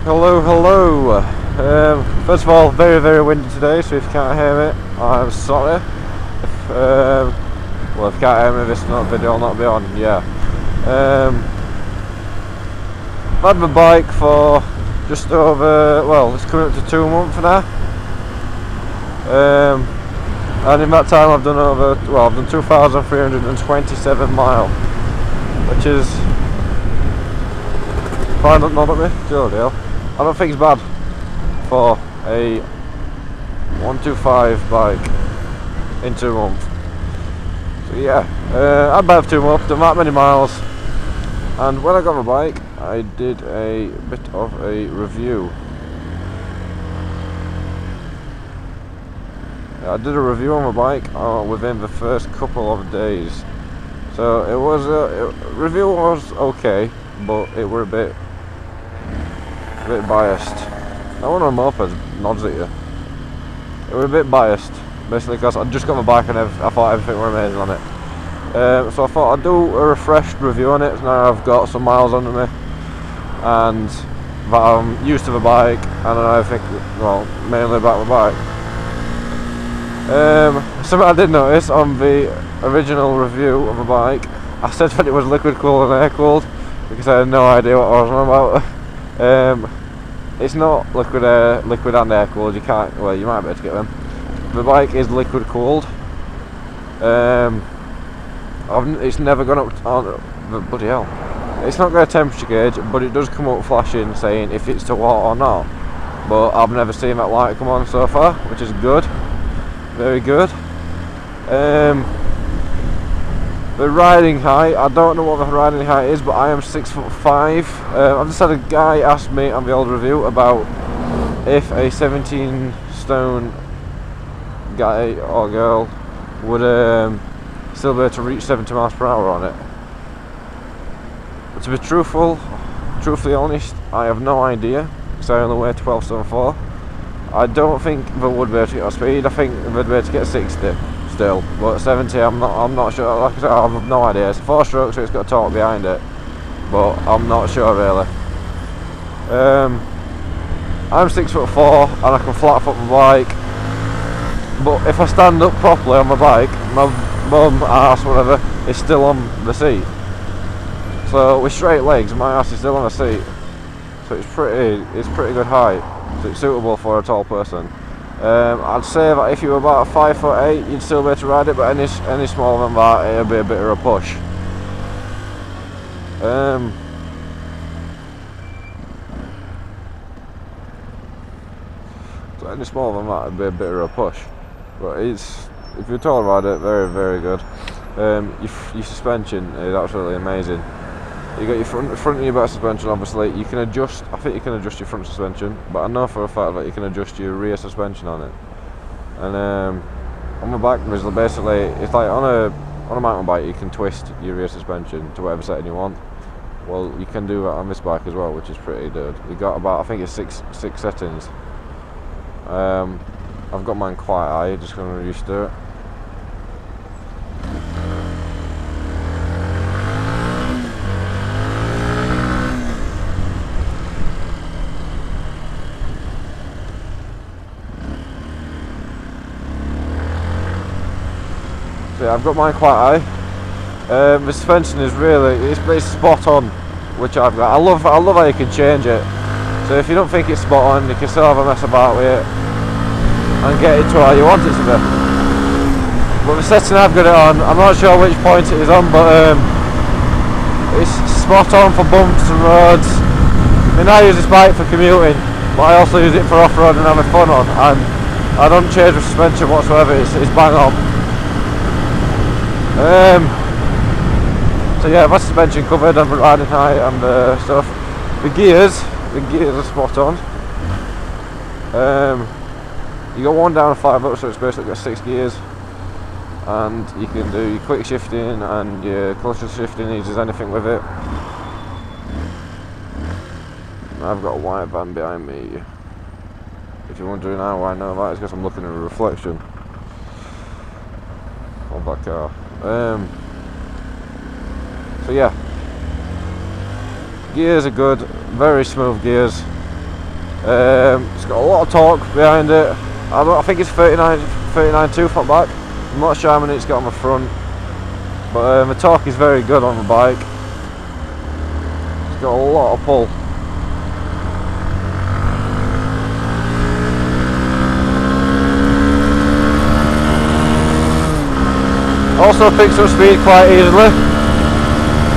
Hello, hello. First of all, very, very windy today, so if you can't hear me, I'm sorry. If you can't hear me, this video will not be on, yeah. I've had my bike for just over, well, it's coming up to 2 months now. And in that time I've done 2,327 miles, which is, fine, not at me, still a deal. I don't think it's bad for a 125 bike in 2 months. So yeah, I'd have 2 months, done that many miles, and when I got my bike, I did a bit of a review. I did a review on my bike within the first couple of days. So it was review was okay, but it were a bit biased. I went on a moped, nods at you. It was a bit biased, basically, because I just got my bike and I thought everything were amazing on it. So I thought I'd do a refreshed review on it. Now I've got some miles under me, and that I'm used to the bike, and I think, well, mainly about my bike. Something I did notice on the original review of the bike, I said that it was liquid cooled and air cooled because I had no idea what I was on about. It's not liquid and air cooled. You can't. Well, you might be able to get them. The bike is liquid cooled. It's never gone up on bloody hell. It's not got a temperature gauge, but it does come up flashing saying if it's to water or not. But I've never seen that light come on so far, which is good. Very good. The riding height, I don't know what the riding height is, but I am 6'5". I've just had a guy ask me on the old review about if a 17 stone guy or girl would still be able to reach 70 miles per hour on it. But to be truthfully honest, I have no idea, because I only weigh 12 stone 4. I don't think they would be able to get that speed. I think they'd be able to get 60 still, but 70 I'm not sure. Like I said, I have no idea. It's a 4-stroke, so it's got a torque behind it, but I'm not sure really. I'm 6'4" and I can flat foot my bike, but if I stand up properly on my bike, my bum, arse, whatever, is still on the seat. So with straight legs, my ass is still on the seat. So it's pretty good height. So it's suitable for a tall person. I'd say that if you were about 5'8", you'd still be able to ride it, but any smaller than that, it'd be a bit of a push. So any smaller than that, it'd be a bit of a push. But if you're tall, ride it, very, very good. Your suspension is absolutely amazing. You got your front and your back suspension. Obviously, you can adjust. I think you can adjust your front suspension, but I know for a fact that you can adjust your rear suspension on it. And on my back, there's basically, it's like on a mountain bike, you can twist your rear suspension to whatever setting you want. Well, you can do that on this bike as well, which is pretty good. We got about, I think it's six settings. I've got mine quite high, just going to used to it. I've got mine quite high. The suspension is it's spot on, which I've got. I love how you can change it. So if you don't think it's spot on, you can still have a mess about with it and get it to how you want it to be. But the setting I've got it on, I'm not sure which point it is on, but it's spot on for bumps and roads. I mean, I use this bike for commuting, but I also use it for off-road and having fun on, and I don't change the suspension whatsoever. It's bang on. So yeah, my suspension covered and the riding height and stuff. The gears are spot on. You got 1 down and 5 up, so it's basically got 6 gears, and you can do your quick shifting and your cluster shifting easy as anything with it. I've got a white van behind me. If you're wondering how I know that, it's because I'm looking at a reflection of that car. So yeah, gears are good, very smooth gears. It's got a lot of torque behind it. I think it's 39 2-foot back. I'm not sure how many it's got on the front, but the torque is very good on the bike. It's got a lot of pull. Also picks up speed quite easily,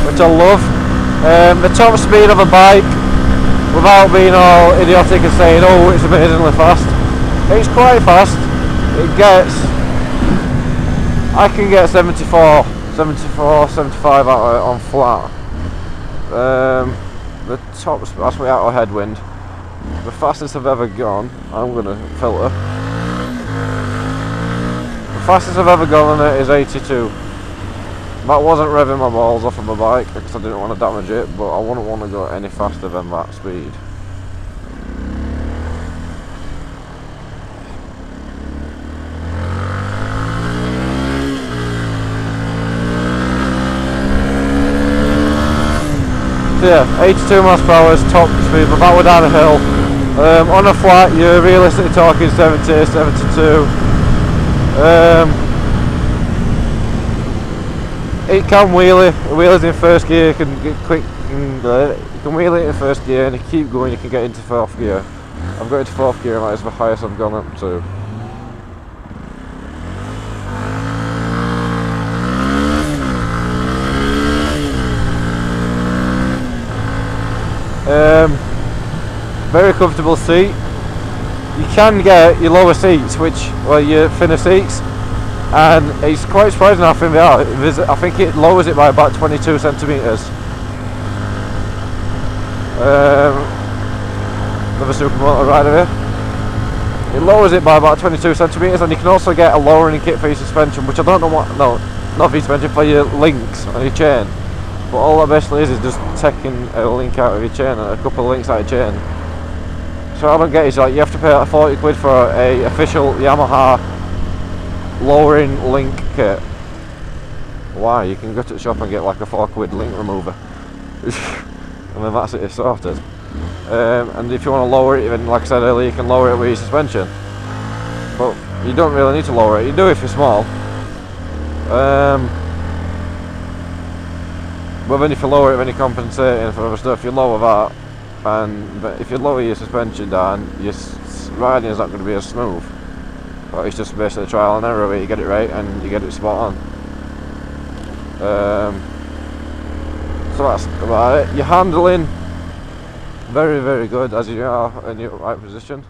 which I love. The top speed of a bike, without being all idiotic and saying, oh, it's amazingly fast, it's quite fast. I can get 74, 75 out of it on flat. The top, that's my out of headwind. The fastest I've ever gone, I'm going to filter. The fastest I've ever gone on it is 82. That wasn't revving my balls off of my bike because I didn't want to damage it, but I wouldn't want to go any faster than that speed. So yeah, 82 miles per hour is top speed, but that was down a hill. On a flat, you're realistically talking 70, 72. It can wheelie. It wheelies in first gear. You can get quick. You can wheel it in first gear, and you keep going. You can get into fourth gear. I've got into fourth gear, and that is the highest I've gone up to. Very comfortable seat. You can get your lower seats, your thinner seats, and it's quite surprising how thin they are. I think it lowers it by about 22 centimetres. Another supermoto rider here. It lowers it by about 22 centimetres, and you can also get a lowering kit for your suspension, which I don't know what. No, not for your suspension, for your links on your chain. But all that basically is just taking a link out of your chain and a couple of links out of your chain. So what I don't get is, like, you have to pay like 40 quid for a official Yamaha lowering link kit. Why? You can go to the shop and get like a 4 quid link remover. And then that's it, it's sorted. And if you want to lower it, even like I said earlier, you can lower it with your suspension. But you don't really need to lower it. You do if you're small. But then if you lower it, then you're compensating for other stuff. You lower that, but if you lower your suspension down, your riding is not going to be as smooth. But it's just basically trial and error where you get it right and you get it spot on. So that's about it. Your handling, very, very good as you are in your right position.